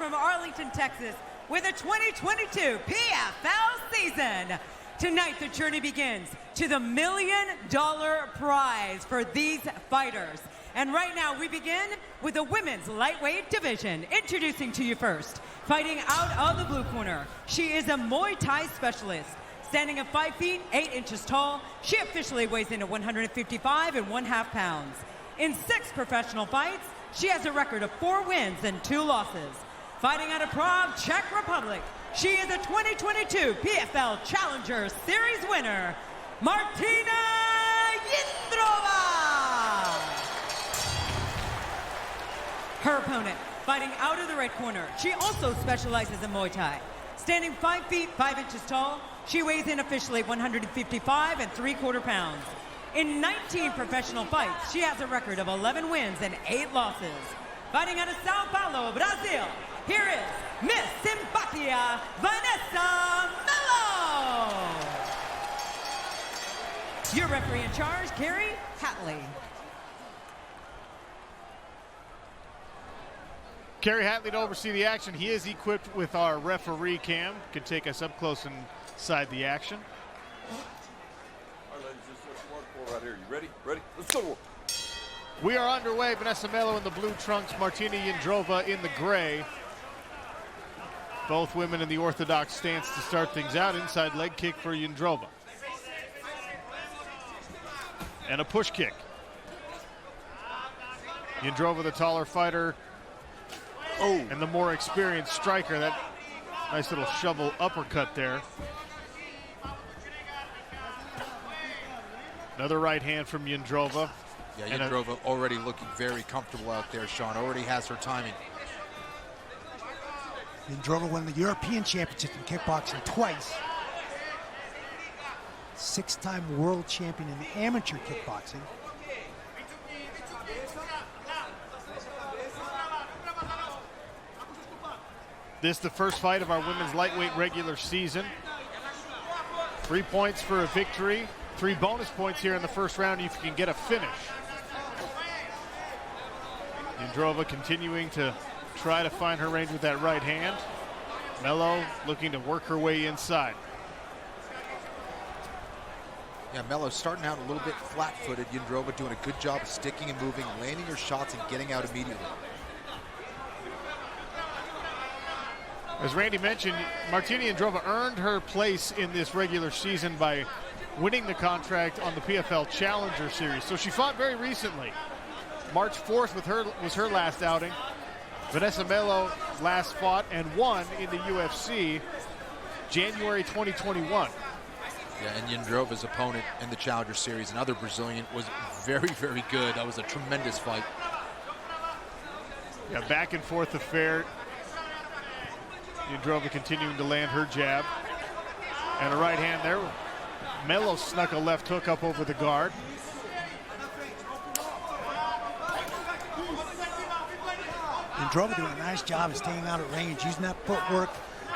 from Arlington, Texas, with the 2022 PFL season. Tonight, the journey begins to the $1 million prize for these fighters. And right now, we begin with the women's lightweight division. Introducing to you first, fighting out of the blue corner, she is a Muay Thai specialist. Standing at 5 feet, 8 inches tall, she officially weighs in at 155.5 pounds. In 6 professional fights, she has a record of 4 wins and 2 losses. Fighting out of Prague, Czech Republic, she is a 2022 PFL Challenger Series winner, Martina Jindrova. Her opponent, fighting out of the red corner, she also specializes in Muay Thai. Standing 5 feet, 5 inches tall, she weighs in officially 155.75 pounds. In 19 professional fights, she has a record of 11 wins and 8 losses. Fighting out of Sao Paulo, Brazil, here is Miss Simpatia, Vanessa Melo. Your referee in charge, 𝗟𝗨𝗥𝗢𝗣𝗘. 𝗟𝗨𝗥𝗢𝗣𝗘 to oversee the action. He is equipped with our referee cam. Can take us up close inside the action. All right, ladies, this is what you want for right here. You ready? Ready? Let's go. We are underway. Vanessa Melo in the blue trunks, Martina Jindrova in the gray. Both women in the orthodox stance to start things out. Inside leg kick for Jindrova. And a push kick. Jindrova, the taller fighter. Oh, and the more experienced striker. That nice little shovel uppercut there. Another right hand from Jindrova. Yeah, Jindrova already looking very comfortable out there, Sean. Already has her timing. Jindrova won the European Championship in kickboxing twice. 6-time world champion in the amateur kickboxing. This is the first fight of our women's lightweight regular season. 3 points for a victory. 3 bonus points here in the first round if you can get a finish. Jindrova continuing to try to find her range with that right hand. Melo looking to work her way inside. Yeah, Melo starting out a little bit flat-footed. Jindrova doing a good job of sticking and moving, landing her shots and getting out immediately. As Randy mentioned, Martina Jindrova earned her place in this regular season by winning the contract on the PFL Challenger Series. So she fought very recently. March 4th was her last outing. Vanessa Melo last fought and won in the UFC January 2021. Yeah, and Jindrova's opponent in the Challenger Series, another Brazilian, was very, very good. That was a tremendous fight. Yeah, back and forth affair. Jindrova continuing to land her jab. And a right hand there. Melo snuck a left hook up over the guard. Jindrova doing a nice job of staying out of range, using that footwork,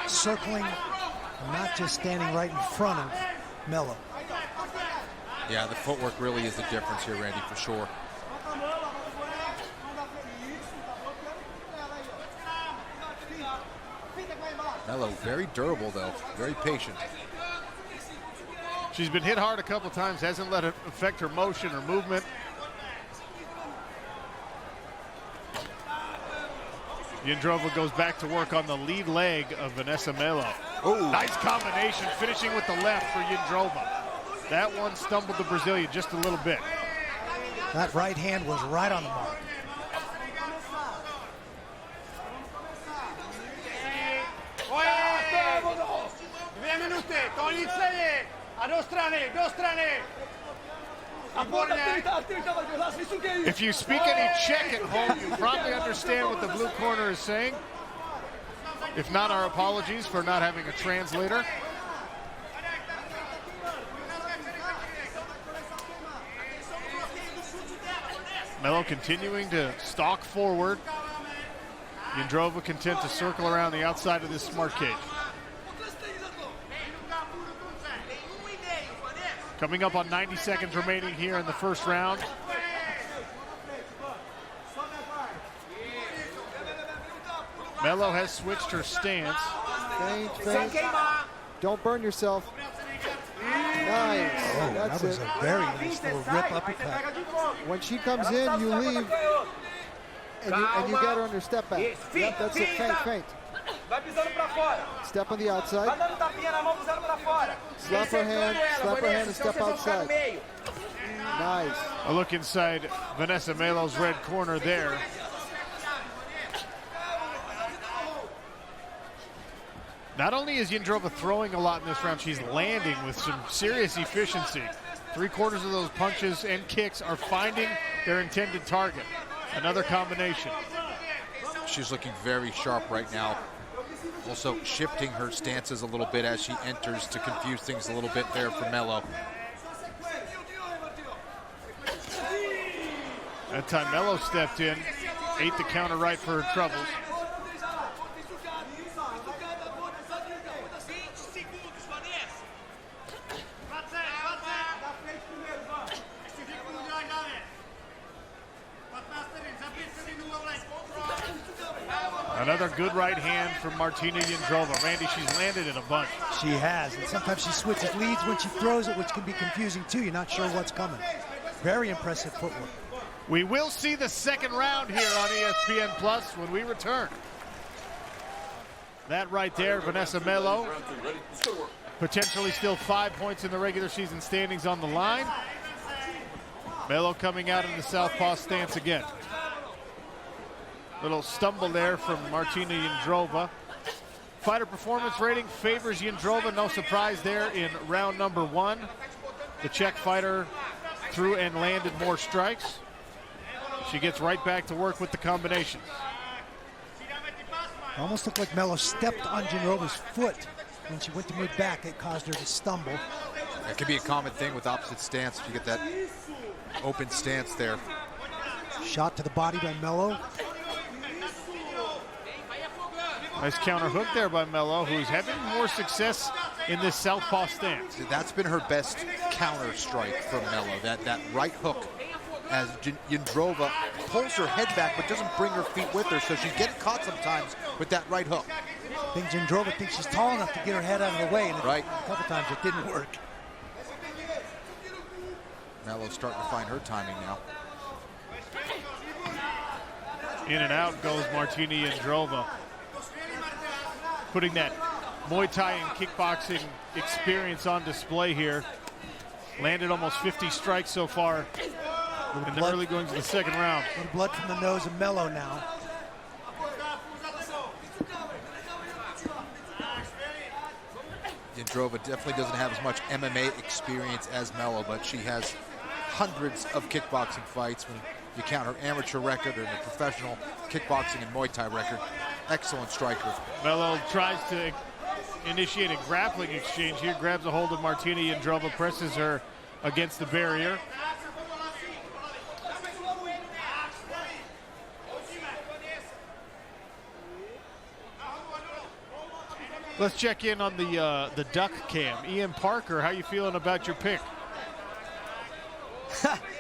circling, and not just standing right in front of Melo. Yeah, the footwork really is the difference here, Randy, for sure. Melo, very durable, though. Very patient. She's been hit hard a couple times, hasn't let it affect her motion or movement. Jindrova goes back to work on the lead leg of Vanessa Melo. Ooh. Nice combination, finishing with the left for Jindrova. That one stumbled the Brazilian just a little bit. That right hand was right on the mark. If you speak any Czech at home, you probably understand what the blue corner is saying. If not, our apologies for not having a translator. Melo continuing to stalk forward. Jindrova content to circle around the outside of this smart cage. Coming up on 90 seconds remaining here in the first round. Melo has switched her stance. Feint, feint. Don't burn yourself. Nice. Oh, That's that was it. a very nice little rip uppercut. When she comes in, you leave, and you get her on your step back. Yep, that's it. Feint, feint. Step on the outside. Slap her hand and step outside. Nice. A look inside Vanessa Melo's red corner there. Not only is Jindrova throwing a lot in this round, she's landing with some serious efficiency. 3/4 of those punches and kicks are finding their intended target. Another combination. She's looking very sharp right now. Also shifting her stances a little bit as she enters to confuse things a little bit there for Melo. That time Melo stepped in, ate the counter right for her troubles. Another good right hand from Martina Jindrova. Randy, she's landed in a bunch. She has, and sometimes she switches leads when she throws it, which can be confusing too. You're not sure what's coming. Very impressive footwork. We will see the second round here on ESPN Plus when we return. That right there, Vanessa Melo. Potentially still 5 points in the regular season standings on the line. Melo coming out in the southpaw stance again. Little stumble there from Martina Jindrova. Fighter performance rating favors Jindrova. No surprise there in round number 1. The Czech fighter threw and landed more strikes. She gets right back to work with the combinations. Almost looked like Melo stepped on Jindrova's foot when she went to move back. It caused her to stumble. That could be a common thing with opposite stance. If you get that open stance there. Shot to the body by Melo. Nice counter hook there by Melo, who's having more success in this southpaw stance. That's been her best counter strike from Melo. That right hook as Jindrova pulls her head back but doesn't bring her feet with her, so she's getting caught sometimes with that right hook. I think Jindrova thinks she's tall enough to get her head out of the way, and right. A couple times it didn't work. Melo's starting to find her timing now. In and out goes Martina Jindrova, putting that Muay Thai and kickboxing experience on display here. Landed almost 50 strikes so far in the early goings of the second round. A little blood from the nose of Melo now. Jindrova definitely doesn't have as much MMA experience as Melo, but she has hundreds of kickboxing fights when you count her amateur record and her professional kickboxing and Muay Thai record. Excellent striker. Melo tries to initiate a grappling exchange here, grabs a hold of Martina Jindrova, presses her against the barrier. Let's check in on the duck cam. Ian Parker, how you feeling about your pick?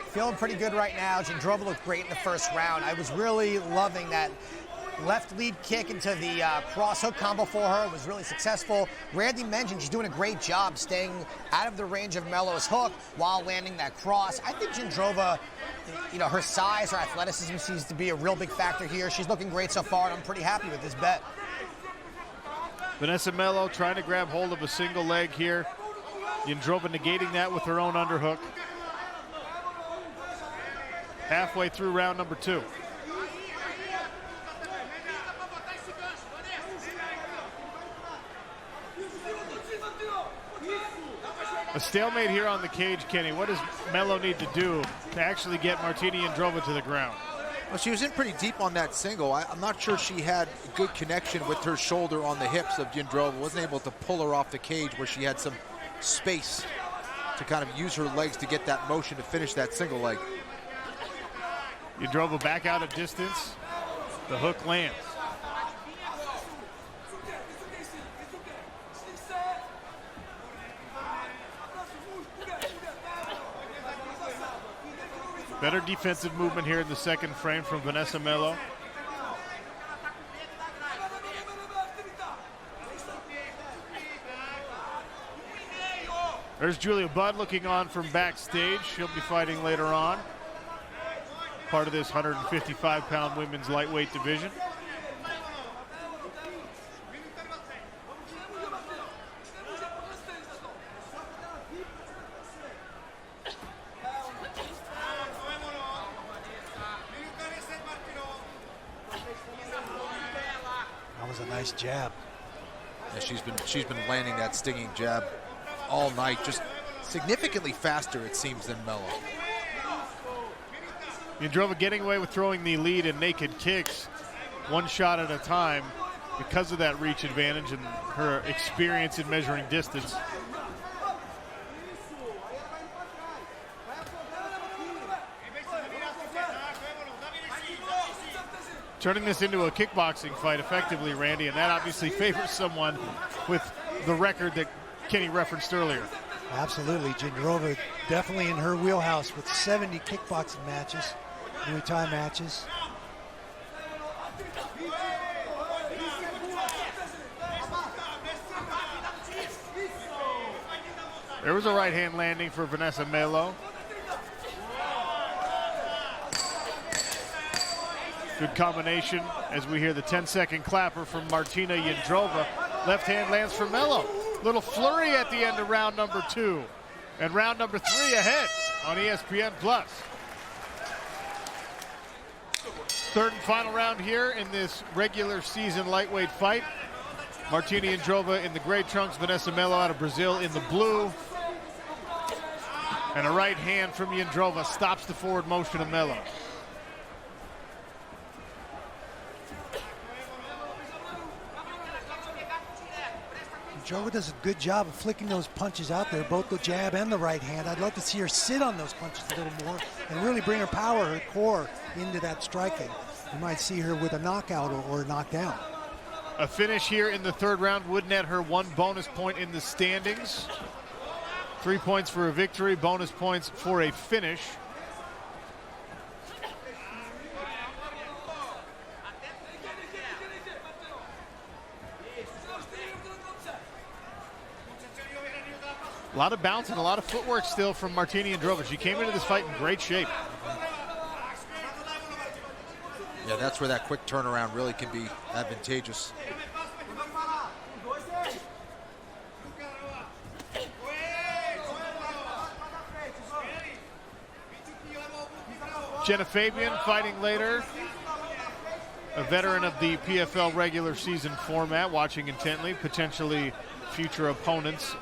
Feeling pretty good right now. Jindrova looked great in the first round. I was really loving that left lead kick into the cross hook combo for her. It was really successful. Randy mentioned she's doing a great job staying out of the range of Melo's hook while landing that cross. I think Jindrova, her size, her athleticism seems to be a real big factor here. She's looking great so far, and I'm pretty happy with this bet. Vanessa Melo trying to grab hold of a single leg here. Jindrova negating that with her own underhook. Halfway through round number 2. A stalemate here on the cage, Kenny. What does Melo need to do to actually get Martina Jindrova to the ground? Well, she was in pretty deep on that single. I'm not sure she had good connection with her shoulder on the hips of Jindrova. Wasn't able to pull her off the cage where she had some space to kind of use her legs to get that motion to finish that single leg. Jindrova back out of distance. The hook lands. Better defensive movement here in the second frame from Vanessa Melo. There's Julia Budd looking on from backstage. She'll be fighting later on. Part of this 155-pound women's lightweight division. That was a nice jab. Yeah, she's been landing that stinging jab all night, just significantly faster, it seems, than Melo. Jindrova getting away with throwing the lead in naked kicks, one shot at a time, because of that reach advantage and her experience in measuring distance. Turning this into a kickboxing fight effectively, Randy, and that obviously favors someone with the record that Kenny referenced earlier. Absolutely. Jindrova definitely in her wheelhouse with 70 kickboxing matches, Muay Thai matches. There was a right hand landing for Vanessa Melo. Good combination as we hear the 10-second clapper from Martina Jindrova. Left hand lands for Melo. Little flurry at the end of round number 2. And round number 3 ahead on ESPN+. Third and final round here in this regular season lightweight fight. Martina Jindrova in the gray trunks, Vanessa Melo out of Brazil in the blue. And a right hand from Jindrova stops the forward motion of Melo. Jindrova does a good job of flicking those punches out there, both the jab and the right hand. I'd love to see her sit on those punches a little more and really bring her power, her core into that striking. You might see her with a knockout or a knockdown. A finish here in the third round would net her 1 bonus point in the standings. 3 points for a victory, bonus points for a finish. A lot of bounce and a lot of footwork still from Martina Jindrova. She came into this fight in great shape. Yeah, that's where that quick turnaround really can be advantageous. Jenna Fabian fighting later. A veteran of the PFL regular season format, watching intently, potentially future opponents.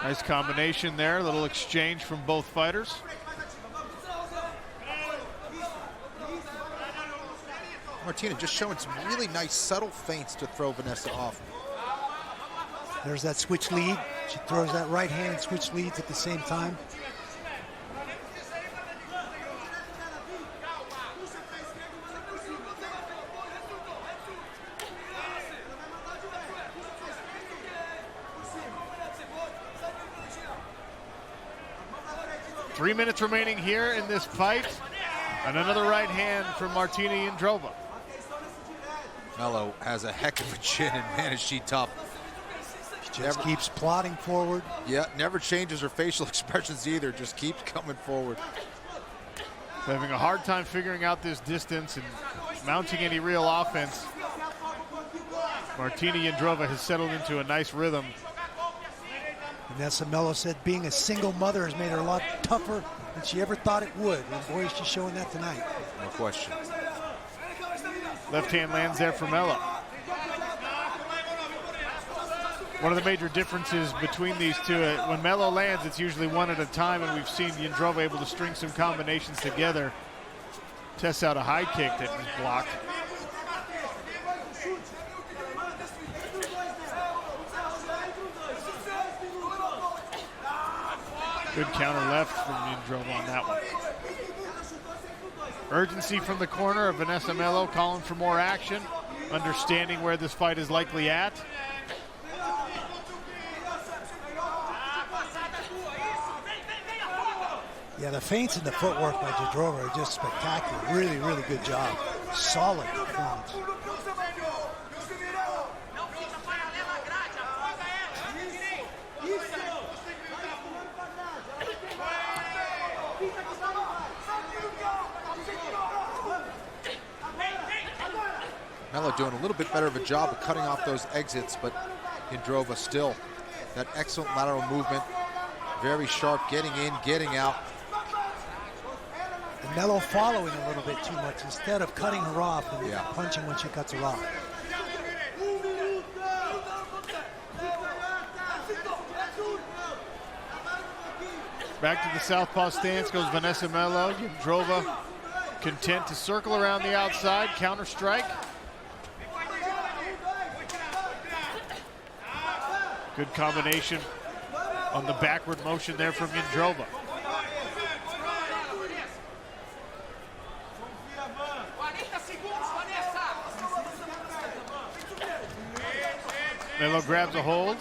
Nice combination there, a little exchange from both fighters. Martina just showing some really nice subtle feints to throw Vanessa off. There's that switch lead. She throws that right hand and switch leads at the same time. Three minutes remaining here in this fight. And another right hand from Martina Jindrova. Melo has a heck of a chin, and man, is she tough. She just keeps plodding forward. Yeah, never changes her facial expressions either, just keeps coming forward. Having a hard time figuring out this distance and mounting any real offense. Martina Jindrova has settled into a nice rhythm. Vanessa Melo said being a single mother has made her a lot tougher than she ever thought it would. And boy, is she showing that tonight. No question. Left hand lands there for Melo. One of the major differences between these two, when Melo lands, it's usually one at a time, and we've seen Jindrova able to string some combinations together. Tests out a high kick that was blocked. Good counter left from Jindrova on that one. Urgency from the corner of Vanessa Melo, calling for more action, understanding where this fight is likely at. Yeah, the feints and the footwork by Jindrova are just spectacular. Really, really good job. solid performance. Melo doing a little bit better of a job of cutting off those exits, but Jindrova still that excellent lateral movement, very sharp, getting in, getting out. And Melo following a little bit too much instead of cutting her off and Yeah. punching when she cuts her off. Back to the southpaw stance goes Vanessa Melo. Jindrova content to circle around the outside, counter strike. Good combination on the backward motion there from Jindrova. Melo grabs a hold.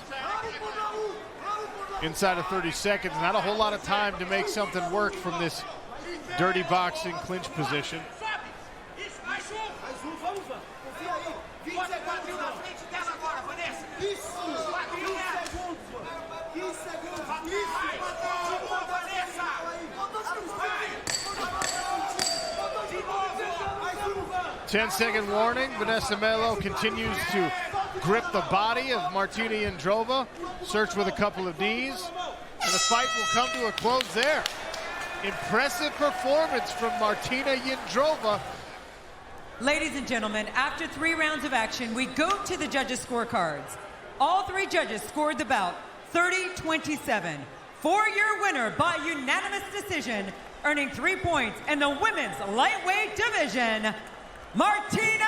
Inside of 30 seconds, not a whole lot of time to make something work from this dirty boxing clinch position. Ten-second warning. Vanessa Melo continues to grip the body of Martina Jindrova. Search with a couple of knees. And the fight will come to a close there. Impressive performance from Martina Jindrova. Ladies and gentlemen, after 3 rounds of action, we go to the judges' scorecards. All 3 judges scored the bout 30-27. For your winner by unanimous decision, earning 3 points in the women's lightweight division, Martina